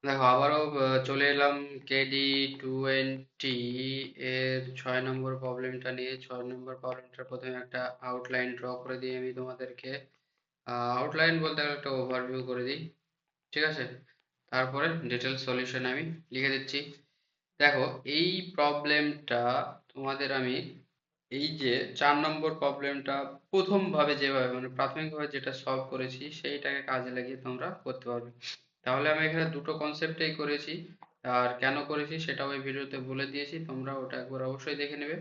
দেখো আবারও চলে এলাম KD20 এর 6 নম্বর প্রবলেমটা নিয়ে। 6 নম্বর প্রবলেমটার প্রথমে একটা আউটলাইন ড্র করে দিই আমি তোমাদেরকে। আউটলাইন বলতে গেলে একটা ওভারভিউ করে দিই, ঠিক আছে? তারপরে ডিটেল সলিউশন আমি লিখে দিচ্ছি। দেখো, এই প্রবলেমটা তোমাদের আমি এই যে 4 নম্বর প্রবলেমটা প্রথম ভাবে যেভাবে মানে প্রাথমিকভাবে যেটা সলভ করেছি সেইটাকে কাজে লাগিয়ে তোমরা করতে পারবে। তাহলে আমি এখানে দুটো কনসেপ্টেই করেছি, আর কেন করেছি সেটাও এই ভিডিওতে বলে দিয়েছি, তোমরা ওটা একবার অবশ্যই দেখে নেবে।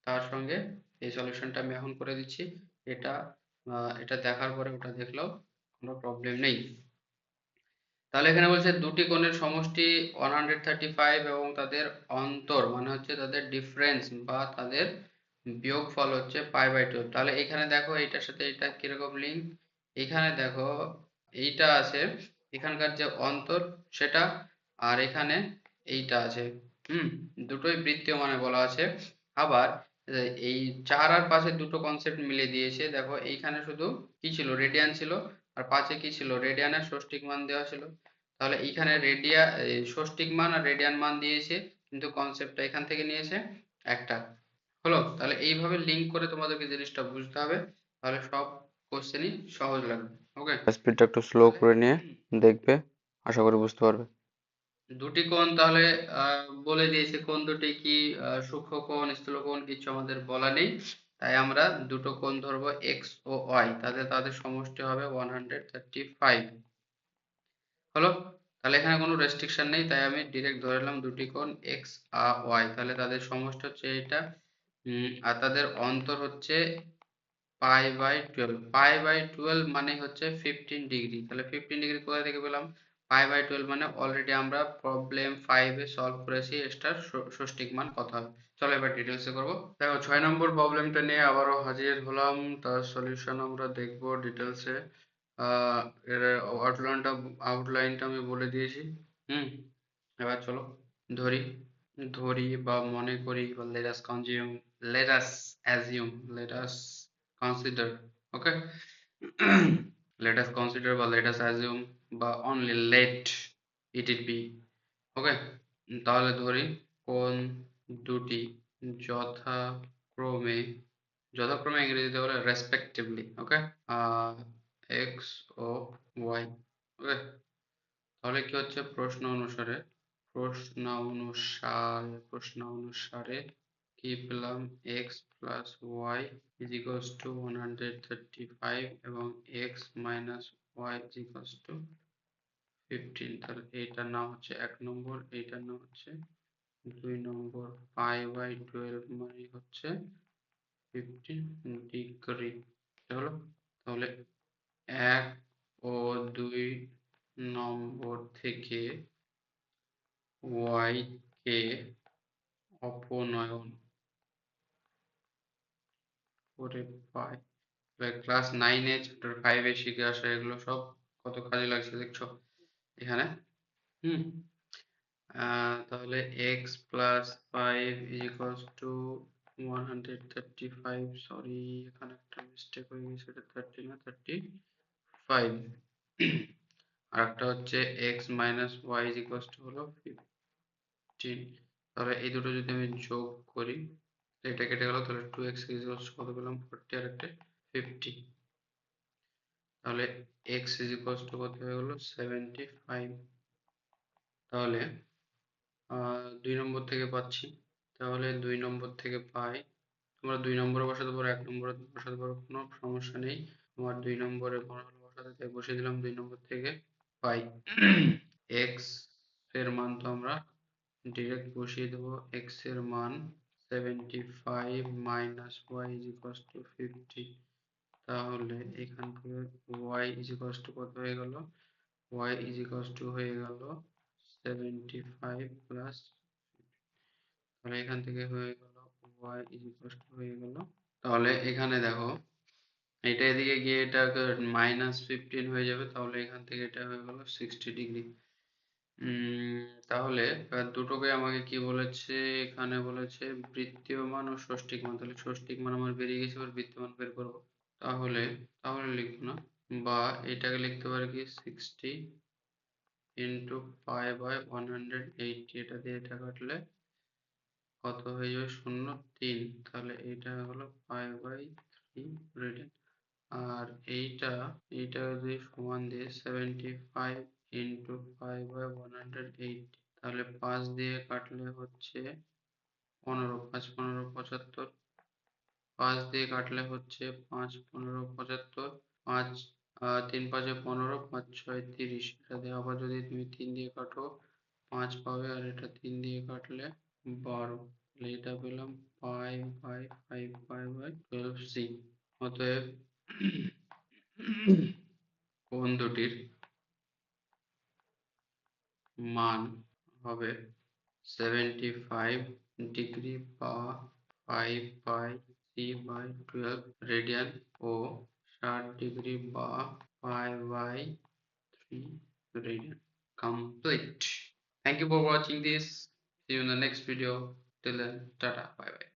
তার সঙ্গে এই সলিউশনটা আমি এখন করে দিচ্ছি। এটা এটা দেখার পরে ওটা দেখলেও কোনো প্রবলেম নেই। তাহলে এখানে বলছে দুটি কোণের সমষ্টি 135 এবং তাদের অন্তর মানে হচ্ছে তাদের ডিফারেন্স বা তাদের বিয়োগফল হচ্ছে π/12। তাহলে এখানে দেখো এইটার সাথে এটা কিরকম লিঙ্ক। এখানে দেখো এইটা আছে, এখানকার যে অন্তর সেটা, আর এখানে এইটা আছে। হুম, দুটোই বৃত্তীয় মানে বলা আছে। আবার এই 4 আর 5 এর দুটো কনসেপ্ট মিলিয়ে দিয়েছে। দেখো এইখানে শুধু কি ছিল, রেডিয়ান ছিল, আর 5 এ কি ছিল, রেডিয়ানের ষষ্ঠিক মান দেওয়া ছিল। তাহলে এইখানে ষষ্ঠিক মান আর রেডিয়ান মান দিয়েছে, কিন্তু কনসেপ্টটা এখান থেকে নিয়েছে একটা। হলো? তাহলে এইভাবে লিঙ্ক করে তোমাদেরকে জিনিসটা বুঝতে হবে, তাহলে সব কোশ্চেনই সহজ লাগবে। ওকে? স্পিডটা একটু স্লো তাহলে করে নিয়ে দেখবে, আশা করি বুঝতে পারবে। দুটি কোণ তাহলে বলে দিয়েছে কোণ দুটি কি, সূক্ষ্ম কোণ, স্থূল কোণ কিছু আমাদের বলা নেই। তাই আমরা দুটো কোণ ধরবো এক্স ও ওয়াই, তাদের তাদের সমষ্টি হবে 135। হলো? তাহলে এখানে কোনো রেস্ট্রিকশন নেই, তাই আমি ডিরেক্ট ধরে নিলাম দুটি কোণ এক্স আর ওয়াই। তাহলে তাদের সমষ্টি হচ্ছে এইটা। আর তাদের অন্তর হচ্ছে π/12। π/12 মানে হচ্ছে 15 ডিগ্রি। তাহলে 15 ডিগ্রি কোথা থেকে পেলাম? π/12 মানে অলরেডি আমরা প্রবলেম 5 এ সলভ করেছি, এটার ষষ্ঠিক মান কত হবে। চলো এবার ডিটেলসে করবো। দেখো 6 নম্বর প্রবলেমটা নিয়ে আবারও হাজির হলাম, তার সলিউশন আমরা দেখবো ডিটেলসে। আহ এর আউটলাইনটা আমি বলে দিয়েছি। হুম, এবার চলো ধরি ধরি বা মনে করি বা let us assume let us consider, okay? let us consider বা let us assume বা only let it be, okay? তাহলে ধরি কোন দুটি যথাক্রমে যথাক্রমে ইংরেজিতে বলে রেসপেক্টিভলি, ওকে, আহ এক্স ও ওয়াই, ওকে। তাহলে কি হচ্ছে, প্রশ্ন অনুসারে কি পেলাম, X plus Y is equals to 135 এবং X minus Y is equals to 15। তাহলে এইটার নাম হচ্ছে 1 নম্বর, এইটার নাম হচ্ছে 2 নম্বর। π/12 মানে হচ্ছে 15 ডিগ্রি। হলো? তাহলে 1 ও 2 নম্বর থেকে ওয়াই কে অপনয়ন করে পাই। ক্লাস 9-এ চ্যাপ্টার 5-এ শিখে আসা এগুলো সব কত কাজে লাগছে দেখছো এখানে। হুম, তাহলে x plus 5 is equals to 135, sorry এখানে একটা মিস্টেক হয়ে গেছে, এটা 30 না 35। আর একটা হচ্ছে X minus Y is equals to হলো 15। তাহলে এই দুটো যদি আমি যোগ করি, তো এটা কেটে গেল, তাহলে 2x ইজ ইকুয়ালস কত পেলাম, 40, আর একটা 50। তাহলে x ইজ ইকুয়ালস টু কত হয়ে গেল, 75। তাহলে 2 নম্বর থেকে পাচ্ছি। তাহলে 2 নম্বর থেকে পাই, তোমরা 2 নম্বরে বসাতে পারো, 1 নম্বরে বসাতে পারো, কোনো সমস্যা নেই। আমার 2 নম্বরে মনে হলো বসাতে, তাই বসিয়ে দিলাম। 2 নম্বর থেকে পাই এক্স এর মান তো আমরা ডিরেক্ট বসিয়ে দেবো। এক্স এর মান 75 minus Y is equals to 50। তাহলে এখান থেকে ওয়াই ইজ ইকুয়ালস টু কত হয়ে গেল, ওয়াই ইজ ইকুয়ালস টু হয়ে গেল 75 প্লাস, তাহলে এখান থেকে হয়ে গেল ওয়াই ইজ ইকুয়ালস টু হয়ে গেল, তাহলে এখানে দেখো এটা এদিকে গিয়ে এটা -15 হয়ে যাবে, তাহলে এখান থেকে এটা হয়ে গেল 60 ডিগ্রি। তাহলে দুটোকে আমাকে কি বলেছে, এখানে বলেছে বৃত্তীয় মান ও ষষ্ঠিক মান। তাহলে ষষ্ঠিক মান আমার বেরিয়ে গেছে, এবার বৃত্তীয় মান বের করবো। তাহলে তাহলে লিখবো না, বা এটাকে লিখতে পারি কি 60 ইন্টু পাই বাই 180, এটা দিয়ে এটা কাটলে কত হয়ে যাবে? 0.3। তাহলে এইটা হলো পাই বাই 3 রেডিয়ান। আর এইটা যদি সমান দিয়ে 75 ইন্টু পাই বাই 180, তাহলে 5 দিয়ে কাটলে হচ্ছে 15, 5 15 75, 5 দিয়ে কাটলে হচ্ছে 5 15 75, 5 3 5 15, 5 6 30। এটা দিয়ে আবার যদি তুমি 3 দিয়ে কাটো 5 পাবে, আর এটা 3 দিয়ে কাটলে 12। তাহলে এটা পেলাম pi by 5 pi by 12 c. অতএব কোণ দুটির মান হবে 75 ডিগ্রি বা 5 বাই 3 বাই 12 রেডিয়ান ও 60 ডিগ্রি বা 5 by 3 radian. Complete. Thank you for watching this. See you in the next video. Till then, tata, bye bye.